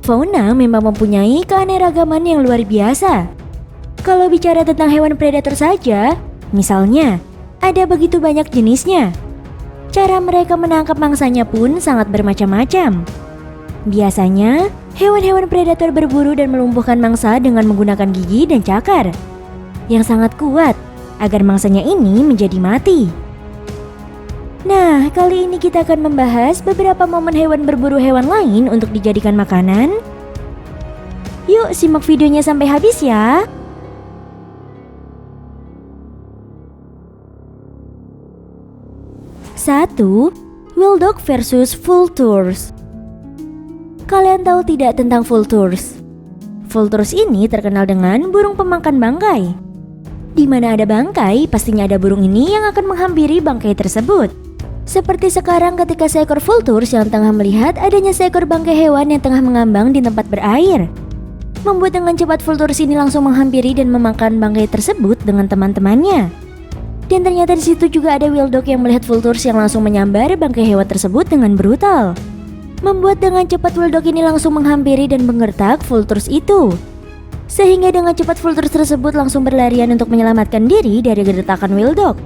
fauna memang mempunyai keanekaragaman yang luar biasa. Kalau bicara tentang hewan predator saja, misalnya, ada begitu banyak jenisnya. Cara mereka menangkap mangsanya pun sangat bermacam-macam. Biasanya, hewan-hewan predator berburu dan melumpuhkan mangsa dengan menggunakan gigi dan cakar yang sangat kuat agar mangsanya ini menjadi mati. Nah, kali ini kita akan membahas beberapa momen hewan berburu hewan lain untuk dijadikan makanan. Yuk simak videonya sampai habis ya. Satu, Wilddog versus Vultures. Kalian tahu tidak tentang Vultures? Vultures ini terkenal dengan burung pemakan bangkai. Di mana ada bangkai, pastinya ada burung ini yang akan menghampiri bangkai tersebut. Seperti sekarang ketika seekor Vultures yang tengah melihat adanya seekor bangkai hewan yang tengah mengambang di tempat berair. Membuat dengan cepat Vultures ini langsung menghampiri dan memakan bangkai tersebut dengan teman-temannya. Dan ternyata di situ juga ada Wilddog yang melihat Vultures yang langsung menyambar bangkai hewan tersebut dengan brutal. Membuat dengan cepat Wilddog ini langsung menghampiri dan menggertak Vultures itu. Sehingga dengan cepat Vultures tersebut langsung berlarian untuk menyelamatkan diri dari gertakan Wilddog.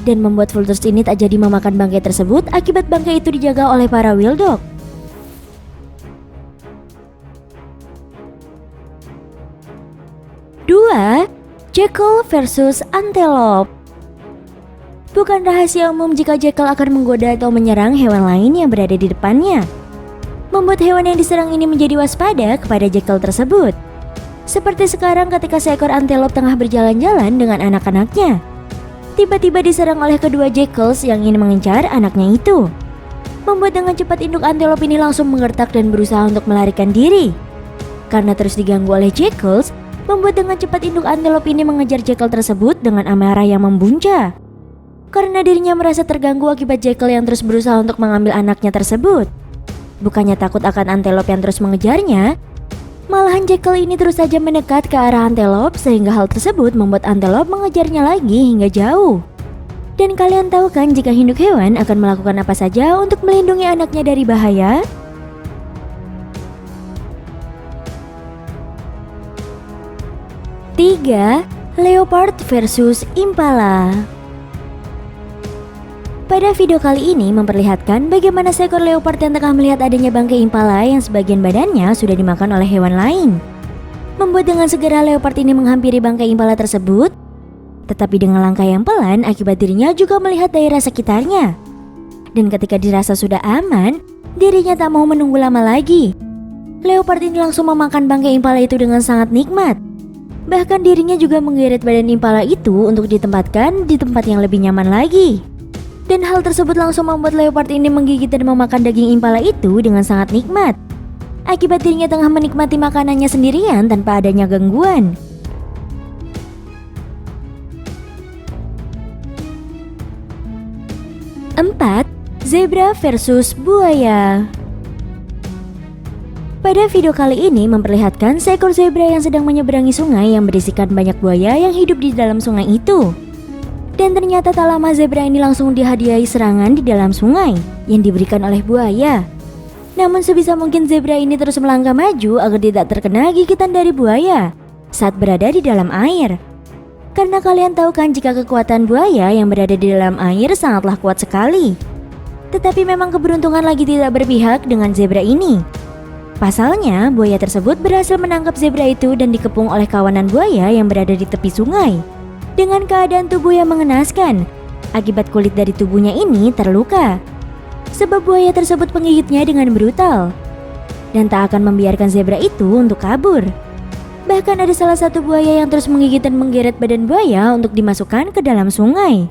Dan membuat Vultures ini tak jadi memakan bangkai tersebut akibat bangkai itu dijaga oleh para Wilddog. Dua, Jackal versus Antelope. Bukan rahasia umum jika jackal akan menggoda atau menyerang hewan lain yang berada di depannya. Membuat hewan yang diserang ini menjadi waspada kepada jackal tersebut. Seperti sekarang ketika seekor antelope tengah berjalan-jalan dengan anak-anaknya. Tiba-tiba diserang oleh kedua jackals yang ingin mengincar anaknya itu. Membuat dengan cepat induk antelope ini langsung menggertak dan berusaha untuk melarikan diri. Karena terus diganggu oleh jackals, membuat dengan cepat induk antelope ini mengejar jackal tersebut dengan amarah yang membuncah. Karena dirinya merasa terganggu akibat jackal yang terus berusaha untuk mengambil anaknya tersebut. Bukannya takut akan antelope yang terus mengejarnya, malahan jackal ini terus saja mendekat ke arah antelope sehingga hal tersebut membuat antelope mengejarnya lagi hingga jauh. Dan kalian tahu kan jika induk hewan akan melakukan apa saja untuk melindungi anaknya dari bahaya? Tiga, Leopard versus Impala. Pada video kali ini memperlihatkan bagaimana seekor leopard yang tengah melihat adanya bangkai impala yang sebagian badannya sudah dimakan oleh hewan lain. Membuat dengan segera leopard ini menghampiri bangkai impala tersebut, tetapi dengan langkah yang pelan akibat dirinya juga melihat daerah sekitarnya. Dan ketika dirasa sudah aman, dirinya tak mau menunggu lama lagi. Leopard ini langsung memakan bangkai impala itu dengan sangat nikmat. Bahkan dirinya juga menggeret badan impala itu untuk ditempatkan di tempat yang lebih nyaman lagi. Dan hal tersebut langsung membuat leopard ini menggigit dan memakan daging impala itu dengan sangat nikmat. Akibat dirinya tengah menikmati makanannya sendirian tanpa adanya gangguan. Empat, Zebra versus buaya. Pada video kali ini memperlihatkan seekor zebra yang sedang menyeberangi sungai yang berisikan banyak buaya yang hidup di dalam sungai itu. Dan ternyata tak lama zebra ini langsung dihadiahi serangan di dalam sungai yang diberikan oleh buaya. Namun sebisa mungkin zebra ini terus melangkah maju agar tidak terkena gigitan dari buaya saat berada di dalam air. Karena kalian tahu kan jika kekuatan buaya yang berada di dalam air sangatlah kuat sekali. Tetapi memang keberuntungan lagi tidak berpihak dengan zebra ini. Pasalnya buaya tersebut berhasil menangkap zebra itu dan dikepung oleh kawanan buaya yang berada di tepi sungai. Dengan keadaan tubuh yang mengenaskan, akibat kulit dari tubuhnya ini terluka. Sebab buaya tersebut menggigitnya dengan brutal. Dan tak akan membiarkan zebra itu untuk kabur. Bahkan ada salah satu buaya yang terus menggigit dan menggeret badan buaya untuk dimasukkan ke dalam sungai.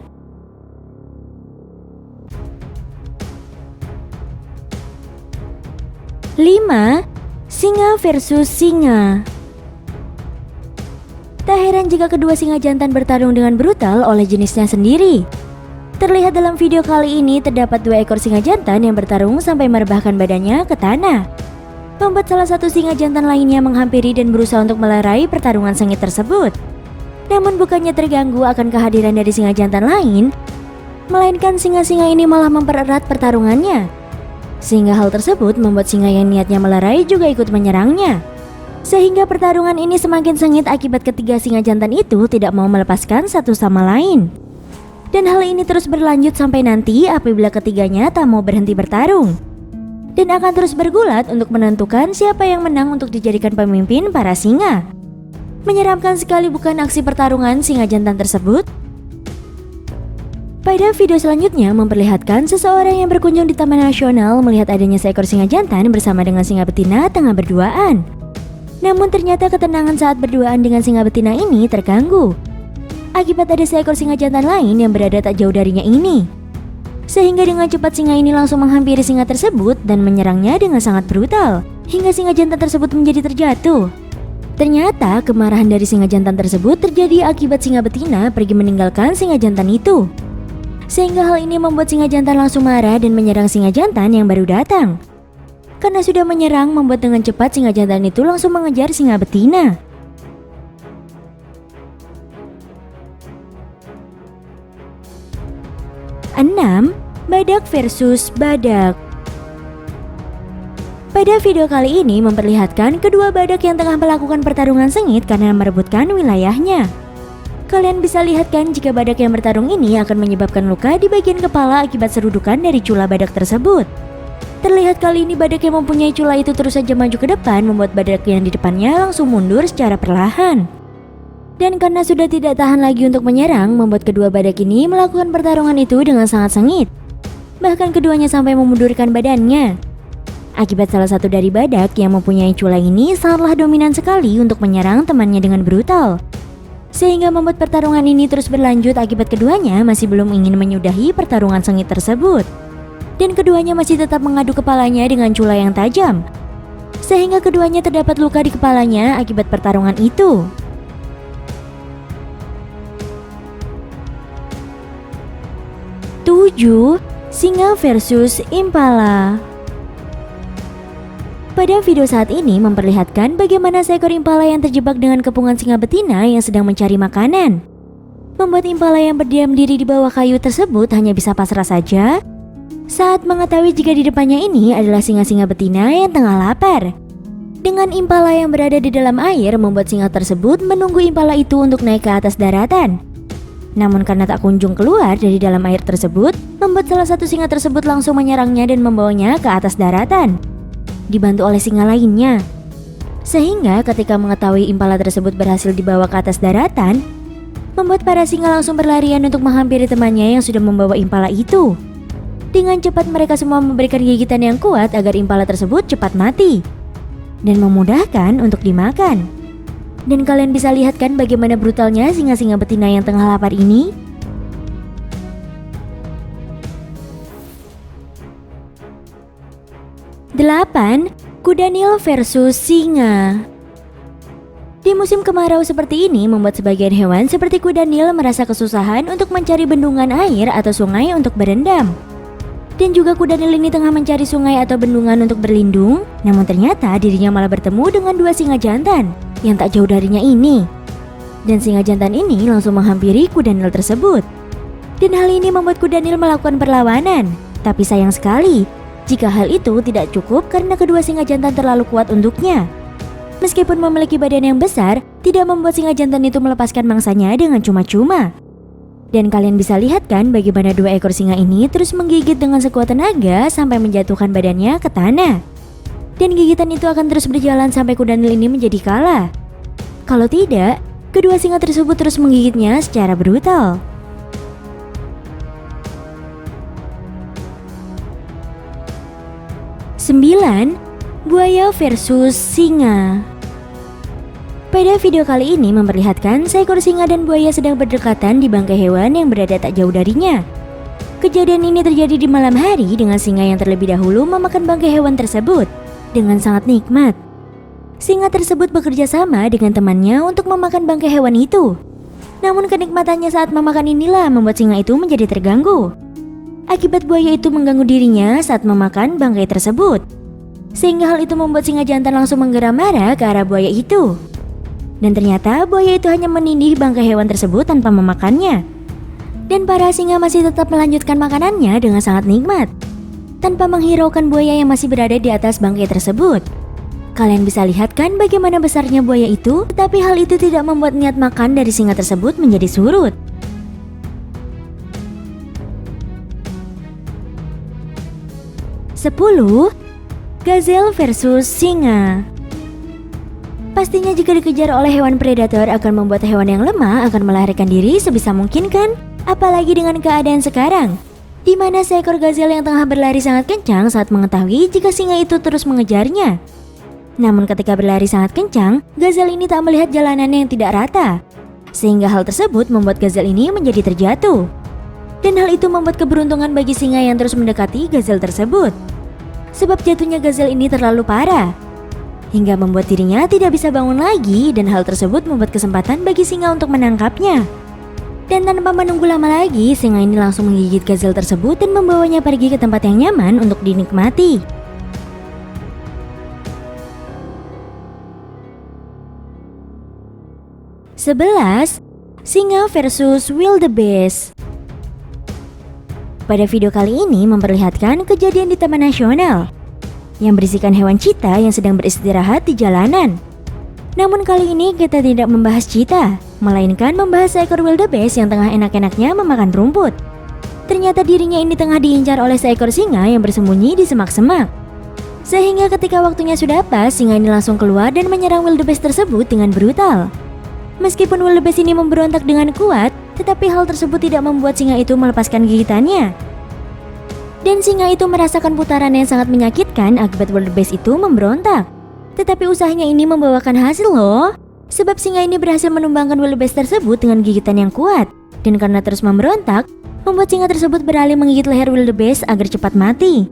Lima, Singa versus singa. Tak heran jika kedua singa jantan bertarung dengan brutal oleh jenisnya sendiri. Terlihat dalam video kali ini terdapat dua ekor singa jantan yang bertarung sampai merebahkan badannya ke tanah. Membuat salah satu singa jantan lainnya menghampiri dan berusaha untuk melerai pertarungan sengit tersebut. Namun bukannya terganggu akan kehadiran dari singa jantan lain, melainkan singa-singa ini malah mempererat pertarungannya. Sehingga hal tersebut membuat singa yang niatnya melerai juga ikut menyerangnya. Sehingga pertarungan ini semakin sengit akibat ketiga singa jantan itu tidak mau melepaskan satu sama lain. Dan hal ini terus berlanjut sampai nanti apabila ketiganya tak mau berhenti bertarung. Dan akan terus bergulat untuk menentukan siapa yang menang untuk dijadikan pemimpin para singa. Menyeramkan sekali bukan aksi pertarungan singa jantan tersebut? Pada video selanjutnya memperlihatkan seseorang yang berkunjung di Taman Nasional melihat adanya seekor singa jantan bersama dengan singa betina tengah berduaan. Namun ternyata ketenangan saat berduaan dengan singa betina ini terganggu akibat ada seekor singa jantan lain yang berada tak jauh darinya ini. Sehingga dengan cepat singa ini langsung menghampiri singa tersebut dan menyerangnya dengan sangat brutal hingga singa jantan tersebut menjadi terjatuh. Ternyata kemarahan dari singa jantan tersebut terjadi akibat singa betina pergi meninggalkan singa jantan itu. Sehingga hal ini membuat singa jantan langsung marah dan menyerang singa jantan yang baru datang. Karena sudah menyerang, membuat dengan cepat singa jantan itu langsung mengejar singa betina. Enam, badak versus badak. Pada video kali ini memperlihatkan kedua badak yang tengah melakukan pertarungan sengit karena merebutkan wilayahnya. Kalian bisa lihat kan jika badak yang bertarung ini akan menyebabkan luka di bagian kepala akibat serudukan dari cula badak tersebut. Terlihat kali ini badak yang mempunyai cula itu terus saja maju ke depan membuat badak yang di depannya langsung mundur secara perlahan. Dan karena sudah tidak tahan lagi untuk menyerang, membuat kedua badak ini melakukan pertarungan itu dengan sangat sengit. Bahkan keduanya sampai memundurkan badannya. Akibat salah satu dari badak yang mempunyai cula ini sangatlah dominan sekali untuk menyerang temannya dengan brutal. Sehingga membuat pertarungan ini terus berlanjut akibat keduanya masih belum ingin menyudahi pertarungan sengit tersebut. Dan keduanya masih tetap mengadu kepalanya dengan cula yang tajam. Sehingga keduanya terdapat luka di kepalanya akibat pertarungan itu. Tujuh, singa versus impala. Pada video saat ini memperlihatkan bagaimana seekor impala yang terjebak dengan kepungan singa betina yang sedang mencari makanan. Membuat impala yang berdiam diri di bawah kayu tersebut hanya bisa pasrah saja saat mengetahui jika di depannya ini adalah singa-singa betina yang tengah lapar. Dengan impala yang berada di dalam air membuat singa tersebut menunggu impala itu untuk naik ke atas daratan. Namun karena tak kunjung keluar dari dalam air tersebut, membuat salah satu singa tersebut langsung menyerangnya dan membawanya ke atas daratan, dibantu oleh singa lainnya. Sehingga ketika mengetahui impala tersebut berhasil dibawa ke atas daratan, membuat para singa langsung berlarian untuk menghampiri temannya yang sudah membawa impala itu. Dengan cepat mereka semua memberikan gigitan yang kuat agar impala tersebut cepat mati dan memudahkan untuk dimakan. Dan kalian bisa lihat kan bagaimana brutalnya singa-singa betina yang tengah lapar ini. Delapan, kuda Nil versus singa. Di musim kemarau seperti ini membuat sebagian hewan seperti kuda Nil merasa kesusahan untuk mencari bendungan air atau sungai untuk berendam. Dan juga kuda Nil ini tengah mencari sungai atau bendungan untuk berlindung. Namun ternyata dirinya malah bertemu dengan dua singa jantan yang tak jauh darinya ini. Dan singa jantan ini langsung menghampiri kuda Nil tersebut. Dan hal ini membuat kuda Nil melakukan perlawanan. Tapi sayang sekali jika hal itu tidak cukup karena kedua singa jantan terlalu kuat untuknya. Meskipun memiliki badan yang besar, tidak membuat singa jantan itu melepaskan mangsanya dengan cuma-cuma. Dan kalian bisa lihat kan bagaimana dua ekor singa ini terus menggigit dengan sekuat tenaga sampai menjatuhkan badannya ke tanah. Dan gigitan itu akan terus berjalan sampai kuda Nil ini menjadi kalah. Kalau tidak, kedua singa tersebut terus menggigitnya secara brutal. Sembilan, buaya versus singa. Pada video kali ini memperlihatkan seekor singa dan buaya sedang berdekatan di bangkai hewan yang berada tak jauh darinya. Kejadian ini terjadi di malam hari dengan singa yang terlebih dahulu memakan bangkai hewan tersebut dengan sangat nikmat. Singa tersebut bekerja sama dengan temannya untuk memakan bangkai hewan itu. Namun kenikmatannya saat memakan inilah membuat singa itu menjadi terganggu. Akibat buaya itu mengganggu dirinya saat memakan bangkai tersebut. Sehingga hal itu membuat singa jantan langsung menggeram marah ke arah buaya itu. Dan ternyata buaya itu hanya menindih bangkai hewan tersebut tanpa memakannya. Dan para singa masih tetap melanjutkan makanannya dengan sangat nikmat. tanpa menghiraukan buaya yang masih berada di atas bangkai tersebut. Kalian bisa lihat kan bagaimana besarnya buaya itu, tetapi hal itu tidak membuat niat makan dari singa tersebut menjadi surut. Sepuluh, gazelle versus singa. Pastinya jika dikejar oleh hewan predator akan membuat hewan yang lemah akan melarikan diri sebisa mungkin kan? Apalagi dengan keadaan sekarang, di mana seekor gazelle yang tengah berlari sangat kencang saat mengetahui jika singa itu terus mengejarnya. Namun ketika berlari sangat kencang, gazelle ini tak melihat jalanannya yang tidak rata, sehingga hal tersebut membuat gazelle ini menjadi terjatuh. Dan hal itu membuat keberuntungan bagi singa yang terus mendekati gazelle tersebut. Sebab jatuhnya gazelle ini terlalu parah, hingga membuat dirinya tidak bisa bangun lagi, dan hal tersebut membuat kesempatan bagi singa untuk menangkapnya. Dan tanpa menunggu lama lagi, singa ini langsung menggigit gazelle tersebut dan membawanya pergi ke tempat yang nyaman untuk dinikmati. 11. Singa versus wildebeest. Pada video kali ini memperlihatkan kejadian di Taman Nasional yang berisikan hewan cheetah yang sedang beristirahat di jalanan. Namun kali ini kita tidak membahas cheetah, melainkan membahas seekor wildebeest yang tengah enak-enaknya memakan rumput. Ternyata dirinya ini tengah diincar oleh seekor singa yang bersembunyi di semak-semak. Sehingga ketika waktunya sudah pas, singa ini langsung keluar dan menyerang wildebeest tersebut dengan brutal. Meskipun wildebeest ini memberontak dengan kuat, tetapi hal tersebut tidak membuat singa itu melepaskan gigitannya. Dan singa itu merasakan putaran yang sangat menyakitkan akibat wildebeest itu memberontak. Tetapi usahanya ini membawakan hasil loh. Sebab singa ini berhasil menumbangkan wildebeest tersebut dengan gigitan yang kuat. Dan karena terus memberontak, membuat singa tersebut beralih menggigit leher wildebeest agar cepat mati.